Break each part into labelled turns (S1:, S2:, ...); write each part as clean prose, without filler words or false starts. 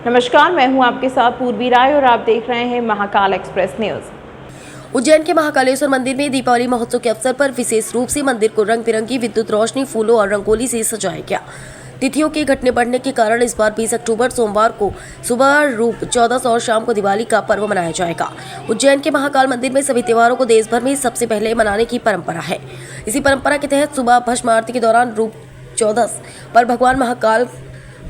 S1: नमस्कार, मैं हूं आपके साथ पूर्वी राय और आप देख रहे हैं महाकाल एक्सप्रेस न्यूज।
S2: उज्जैन के महाकालेश्वर मंदिर में दीपावली महोत्सव के अवसर पर विशेष रूप से मंदिर को रंग बिरंगी विद्युत रोशनी, फूलों और रंगोली से सजाया गया। तिथियों के घटने बढ़ने के कारण इस बार 20 अक्टूबर सोमवार को सुबह रूप 14 और शाम को दिवाली का पर्व मनाया जाएगा। उज्जैन के महाकाल मंदिर में सभी त्योहारों को देश भर में सबसे पहले मनाने की परंपरा है। इसी परंपरा के तहत सुबह भस्म आरती के दौरान रूप 14 पर भगवान महाकाल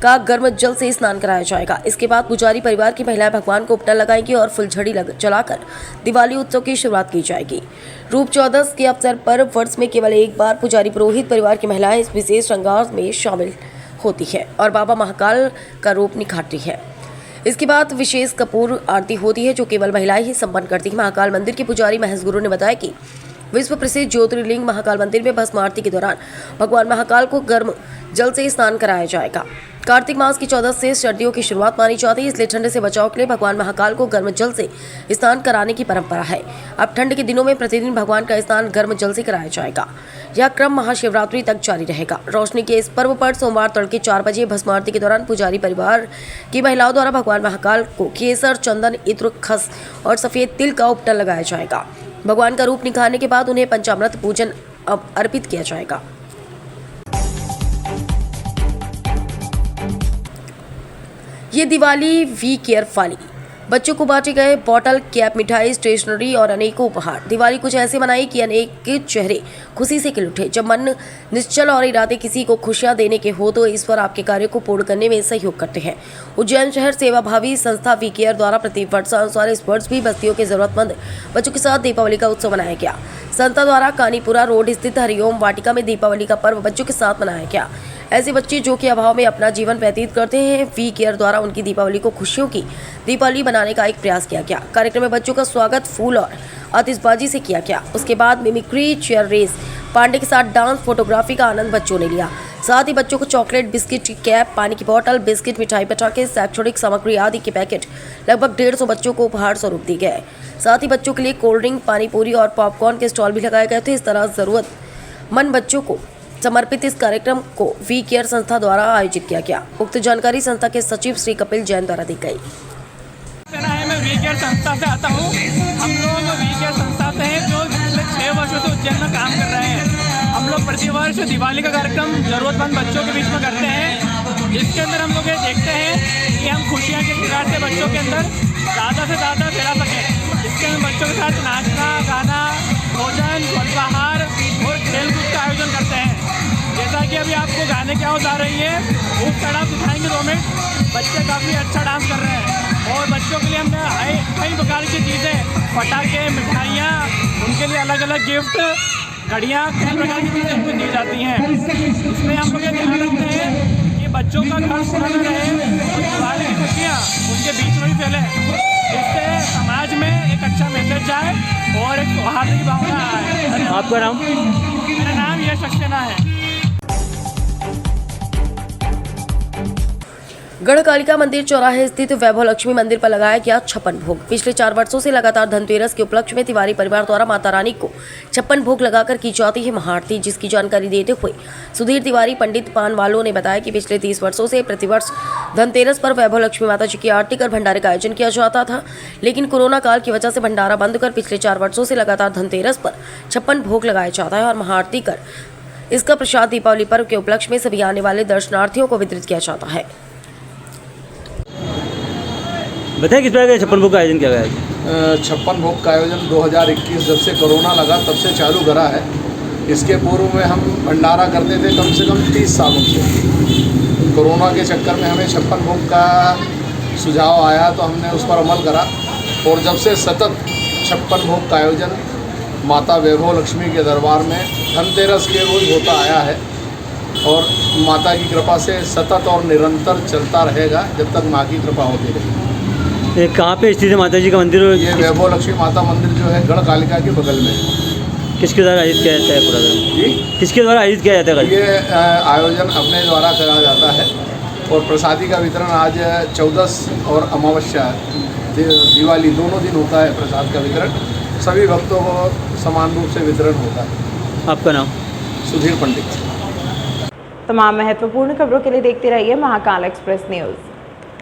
S2: का गर्म जल से स्नान कराया जाएगा। इसके बाद पुजारी परिवार की महिलाएं भगवान को उपटन लगाएंगी और फुलझड़ी जलाकर दिवाली उत्सव की शुरुआत की जाएगी। रूप 14 के अवसर पर वर्ष में केवल एक बार पुजारी पुरोहित परिवार की महिलाएं इस विशेष श्रृंगार में शामिल होती है और बाबा महाकाल का रूप निखारती है। इसके बाद विशेष कपूर आरती होती है जो केवल महिलाएं ही संपन्न करती हैं। महाकाल मंदिर के पुजारी महेश गुरु ने बताया कि विश्व प्रसिद्ध ज्योतिर्लिंग महाकाल मंदिर में भस्म आरती के दौरान भगवान महाकाल को गर्म जल से स्नान कराया जाएगा। कार्तिक मास की 14 से सर्दियों की शुरुआत मानी जाती है, इसलिए ठंड से बचाव के लिए भगवान महाकाल को गर्म जल से स्नान कराने की परंपरा है। अब ठंड के दिनों में प्रतिदिन भगवान का स्नान गर्म जल से कराया जाएगा। यह क्रम महाशिवरात्रि तक जारी रहेगा। रोशनी के इस पर्व पर सोमवार तड़के 4 बजे भस्म आरती के दौरान पुजारी परिवार की महिलाओं द्वारा भगवान महाकाल को केसर, चंदन, इत्र, खस और सफेद तिल का उपटन लगाया जाएगा। भगवान का रूप निखारने के बाद उन्हें पंचामृत पूजन अर्पित किया जाएगा। ये दिवाली वी केयर वाली बच्चों को बांटे गए बॉटल, कैप, मिठाई, स्टेशनरी और अनेकों उपहार। दिवाली कुछ ऐसे मनाई कि अनेक चेहरे खुशी से खिल उठे। जब मन निश्चल और इरादे किसी को खुशियां देने के हो तो ईश्वर आपके कार्य को पूर्ण करने में सहयोग करते हैं। उज्जैन शहर सेवाभावी संस्था वी केयर द्वारा प्रति वर्षानुसार इस वर्ष भी बस्तियों के जरूरतमंद बच्चों के साथ दीपावली का उत्सव मनाया गया। संस्था द्वारा कानीपुरा रोड स्थित हरिओम वाटिका में दीपावली का पर्व बच्चों के साथ मनाया गया। ऐसे बच्चे जो कि अभाव में अपना जीवन व्यतीत करते हैं, वी केयर द्वारा उनकी दीपावली को खुशियों की दीपावली बनाने का एक प्रयास किया गया। कार्यक्रम में बच्चों का स्वागत फूल और आतिशबाजी से किया गया। उसके बाद मिमिक्री, चेयर रेस, पांडे के साथ डांस, फोटोग्राफी का आनंद बच्चों ने लिया। साथ ही बच्चों को चॉकलेट, बिस्किट की कैप, पानी की बोतल, बिस्किट, मिठाई, पटाखे, शैक्षणिक सामग्री आदि के पैकेट लगभग 150 बच्चों को उपहार स्वरूप दिए गए। साथ ही बच्चों के लिए कोल्ड ड्रिंक, पानी पूरी और पॉपकॉर्न के स्टॉल भी लगाए गए थे। इस तरह जरूरतमंद बच्चों को समर्पित इस कार्यक्रम को वी केयर संस्था द्वारा आयोजित किया गया। उक्त जानकारी संस्था के सचिव श्री कपिल जैन द्वारा दी गई।
S3: मैं वी केयर संस्था से आता हूँ। हम लोग वी केयर संस्था से हैं जो पिछले 6 वर्षों से उज्जैन में काम कर रहे हैं। हम लोग प्रतिवर्ष दिवाली का कार्यक्रम जरूरतमंद बच्चों के बीच में करते हैं, जिसके अंदर हम लोग ये देखते हैं कि हम खुशियाँ के किरार से बच्चों के अंदर ज़्यादा से ज़्यादा फैला सकें। इसके अंदर बच्चों के साथ नाचना, गाना, भोजन, अल्पाहार और खेलकूद का आयोजन करते हैं। जैसा कि अभी आपको गाने की आवाज़ आ रही है, उस तरह दिखाएंगे 2 मिनट। बच्चे काफ़ी अच्छा डांस कर रहे हैं और बच्चों के लिए हमने कई प्रकार की चीज़ें, पटाखे, मिठाइयाँ, उनके लिए अलग अलग गिफ्ट, घड़ियाँ, कई प्रकार की चीज़ें उनको दी जाती हैं। इसमें हम लोग ये ध्यान रखते हैं कि बच्चों का घर खुला न रहे और दिवाली की खुशियाँ उनके बीच में भी फैले, जिससे समाज में एक अच्छा मैसेज जाए और एक सौहार्द की भावना आए।
S4: आपका नाम?
S3: मेरा नाम यश सक्सेना है।
S2: गढ़कालिका मंदिर चौराहे स्थित वैभव लक्ष्मी मंदिर पर लगाया गया 56 भोग। पिछले 4 वर्षों से लगातार धनतेरस के उपलक्ष्य में तिवारी परिवार द्वारा माता रानी को 56 भोग लगाकर की जाती है महाआरती, जिसकी जानकारी देते हुए सुधीर तिवारी पंडित पानवालों ने बताया कि पिछले 30 वर्षों से प्रतिवर्ष धनतेरस पर वैभव लक्ष्मी माता जी की आरती कर भंडारे का आयोजन किया जाता था, लेकिन कोरोना काल की वजह से भंडारा बंद कर पिछले 4 वर्षों से लगातार धनतेरस पर 56 भोग लगाया जाता है और महाआरती कर इसका प्रसाद दीपावली पर्व के उपलक्ष्य में सभी आने वाले दर्शनार्थियों को वितरित किया जाता है।
S4: बताइए किस प्रकार के 56 भोग का आयोजन किया गया है?
S5: 56 भोग का आयोजन 2021 जब से कोरोना लगा तब से चालू करा है। इसके पूर्व में हम भंडारा करते थे कम से कम 30 सालों से। कोरोना के चक्कर में हमें 56 भोग का सुझाव आया तो हमने उस पर अमल करा और जब से सतत 56 भोग का आयोजन माता वैभव लक्ष्मी के दरबार में धनतेरस के रोज होता आया है और माता की कृपा से सतत और निरंतर चलता रहेगा जब तक माँ की कृपा होती रहेगी।
S4: कहाँ पे स्थित है माता जी का मंदिर?
S5: ये वैभव लक्ष्मी माता मंदिर जो है गढ़कालिका के बगल में है।
S4: किसके द्वारा आयोजित किया जाता है? पूरा
S5: जी,
S4: किसके द्वारा आयोजित किया जाता है?
S5: ये आयोजन अपने द्वारा करा जाता है और प्रसादी का वितरण आज 14 और अमावस्या दिवाली दोनों दिन होता है। प्रसाद का वितरण सभी भक्तों को समान रूप से वितरण होता है।
S4: आपका नाम?
S5: सुधीर पंडित।
S1: तमाम महत्वपूर्ण खबरों के लिए देखते रहिए महाकाल एक्सप्रेस न्यूज।